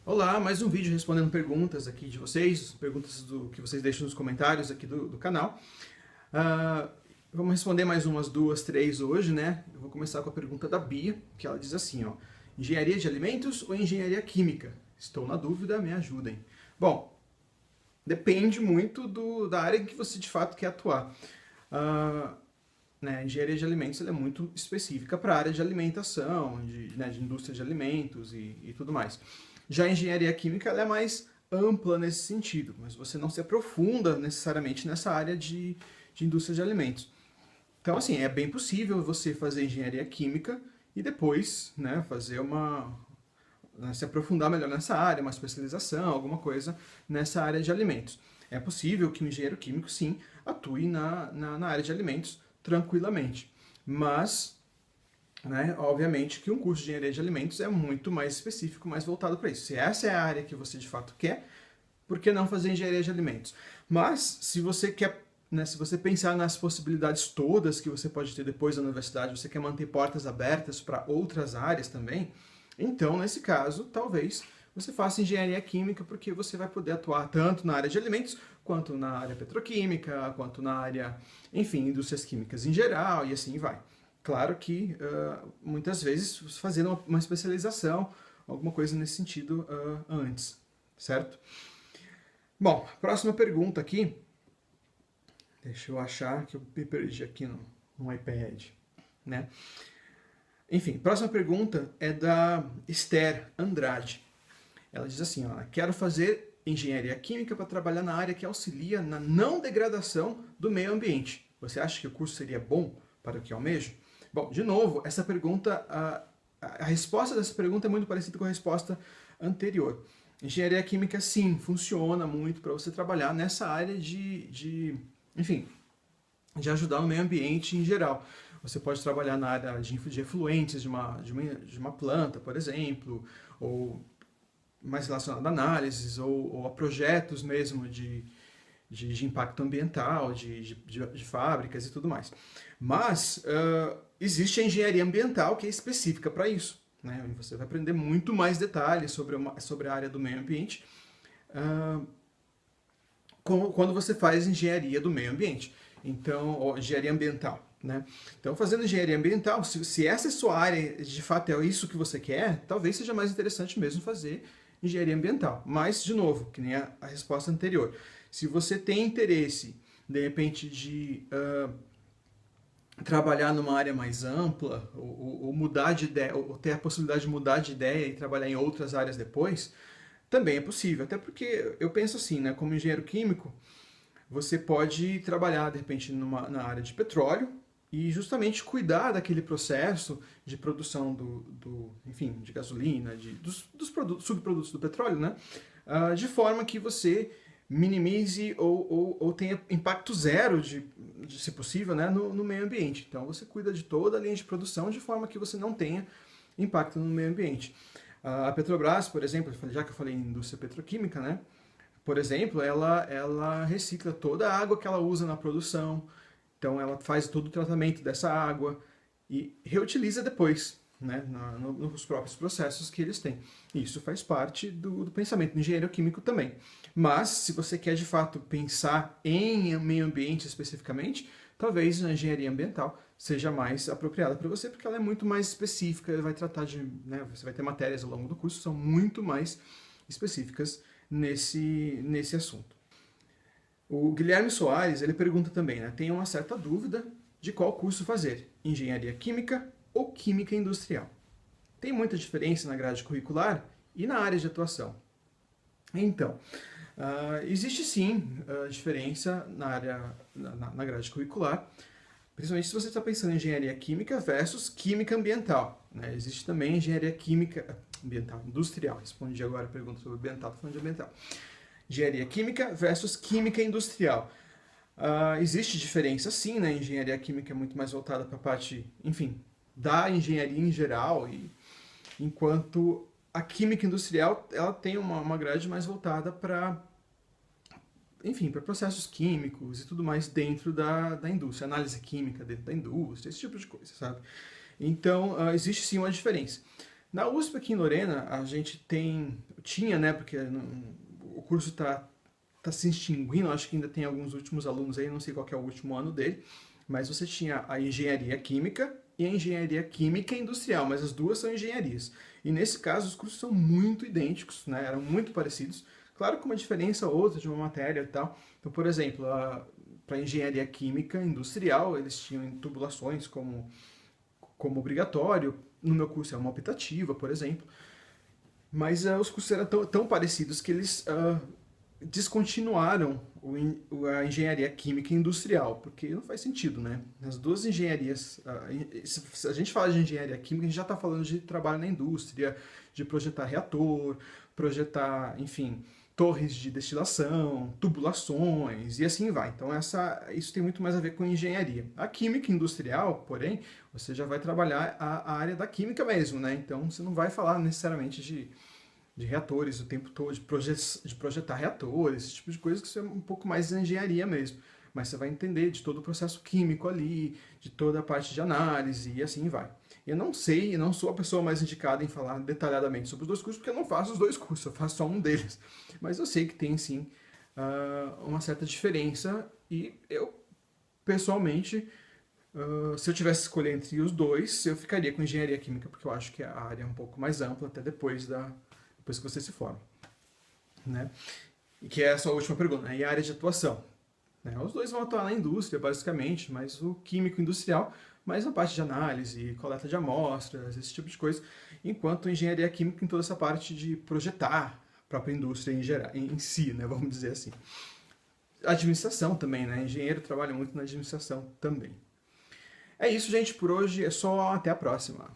Olá, mais um vídeo respondendo perguntas aqui de vocês, perguntas que vocês deixam nos comentários aqui do canal. Ah, Vamos responder mais umas duas, três hoje, né? Eu vou começar com a pergunta da Bia, que ela diz assim, ó: engenharia de alimentos ou engenharia química? Estou na dúvida, me ajudem. Bom, depende muito da área em que você de fato quer atuar. Ah, A engenharia de alimentos ela é muito específica para a área de alimentação, de indústria de alimentos e tudo mais. Já a engenharia química ela é mais ampla nesse sentido, mas você não se aprofunda necessariamente nessa área de indústria de alimentos. Então, assim, é bem possível você fazer engenharia química e depois, né, se aprofundar melhor nessa área, uma especialização, alguma coisa nessa área de alimentos. É possível que um engenheiro químico, sim, atue na área de alimentos tranquilamente. Mas, né, obviamente que um curso de engenharia de alimentos é muito mais específico, mais voltado para isso. Se essa é a área que você de fato quer, por que não fazer engenharia de alimentos? Mas, se você quer, né, se você pensar nas possibilidades todas que você pode ter depois da universidade, você quer manter portas abertas para outras áreas também, então, nesse caso, talvez você faça engenharia química, porque você vai poder atuar tanto na área de alimentos, quanto na área petroquímica, quanto na área, enfim, indústrias químicas em geral, e assim vai. Claro que, muitas vezes, fazendo uma especialização, alguma coisa nesse sentido antes, certo? Bom, próxima pergunta aqui. Deixa eu achar que eu me perdi aqui no iPad, né? Enfim, próxima pergunta é da Esther Andrade. Ela diz assim, ó: quero fazer engenharia química para trabalhar na área que auxilia na não degradação do meio ambiente. Você acha que o curso seria bom para o que almejo? Bom, de novo, essa pergunta, a resposta dessa pergunta é muito parecida com a resposta anterior. Engenharia química, sim, funciona muito para você trabalhar nessa área enfim, de ajudar no meio ambiente em geral. Você pode trabalhar na área de efluentes de uma planta, por exemplo, ou mais relacionado a análises ou a projetos mesmo de impacto ambiental, de fábricas e tudo mais. Mas existe a engenharia ambiental que é específica para isso, né? E você vai aprender muito mais detalhes sobre a área do meio ambiente quando você faz engenharia do meio ambiente. Então, ou engenharia ambiental. Né? Então, fazendo engenharia ambiental, se essa é a sua área, de fato é isso que você quer, talvez seja mais interessante mesmo fazer engenharia ambiental. Mas, de novo, que nem a resposta anterior, se você tem interesse, de repente, de trabalhar numa área mais ampla, ou mudar de ideia, ou ter a possibilidade de mudar de ideia e trabalhar em outras áreas depois, também é possível. Até porque eu penso assim, né, como engenheiro químico, você pode trabalhar, de repente, na área de petróleo e justamente cuidar daquele processo de produção enfim, de gasolina, dos subprodutos do petróleo, né? De forma que você minimize ou tenha impacto zero, se possível, né, no meio ambiente. Então, você cuida de toda a linha de produção de forma que você não tenha impacto no meio ambiente. A Petrobras, por exemplo, já que eu falei em indústria petroquímica, né? Por exemplo, ela recicla toda a água que ela usa na produção, então ela faz todo o tratamento dessa água e reutiliza depois, né, nos próprios processos que eles têm. Isso faz parte do pensamento do engenheiro químico também. Mas, se você quer de fato pensar em meio ambiente especificamente, talvez a engenharia ambiental seja mais apropriada para você, porque ela é muito mais específica, vai tratar né, você vai ter matérias ao longo do curso que são muito mais específicas nesse assunto. O Guilherme Soares, ele pergunta também, né, tem uma certa dúvida de qual curso fazer, engenharia química ou química industrial. Tem muita diferença na grade curricular e na área de atuação. Então, existe sim diferença na grade curricular, principalmente se você está pensando em engenharia química versus química ambiental. Né? Existe também engenharia química ambiental, industrial. Respondi agora a pergunta sobre ambiental, estou falando de ambiental. Engenharia química versus química industrial. Existe diferença sim, né? Engenharia química é muito mais voltada para a parte, enfim, da engenharia em geral, enquanto a química industrial ela tem uma grade mais voltada para, enfim, para processos químicos e tudo mais dentro da indústria, análise química dentro da indústria, esse tipo de coisa, sabe? Então, existe sim uma diferença. Na USP aqui em Lorena, a gente tinha, né, porque o curso tá se extinguindo, acho que ainda tem alguns últimos alunos aí, não sei qual que é o último ano dele, mas você tinha a engenharia química e a engenharia química industrial, mas as duas são engenharias. E nesse caso os cursos são muito idênticos, né, eram muito parecidos, claro com uma diferença ou outra de uma matéria e tal. Então, por exemplo, para engenharia química industrial, eles tinham tubulações como obrigatório, no meu curso é uma optativa, por exemplo, mas os cursos eram tão parecidos que eles descontinuaram a engenharia química industrial, porque não faz sentido, né? As duas engenharias, se a gente fala de engenharia química, a gente já está falando de trabalho na indústria, de projetar reator, projetar, enfim, torres de destilação, tubulações e assim vai. Então isso tem muito mais a ver com engenharia. A química industrial, porém, você já vai trabalhar a área da química mesmo, né? Então você não vai falar necessariamente de reatores o tempo todo, de projetar reatores, esse tipo de coisa, que isso é um pouco mais engenharia mesmo. Mas você vai entender de todo o processo químico ali, de toda a parte de análise e assim vai. Eu não sei, eu não sou a pessoa mais indicada em falar detalhadamente sobre os dois cursos, porque eu não faço os dois cursos, eu faço só um deles. Mas eu sei que tem sim uma certa diferença e eu, pessoalmente, se eu tivesse que escolher entre os dois, eu ficaria com engenharia química, porque eu acho que a área é um pouco mais ampla até depois que você se forma, né? E que é a sua última pergunta, né? E a área de atuação? Né? Os dois vão atuar na indústria, basicamente, mas o químico industrial, mais na parte de análise, coleta de amostras, esse tipo de coisa, enquanto a engenharia química em toda essa parte de projetar a própria indústria em si, né? Vamos dizer assim. Administração também, né? Engenheiro trabalha muito na administração também. É isso, gente, por hoje. É só até a próxima.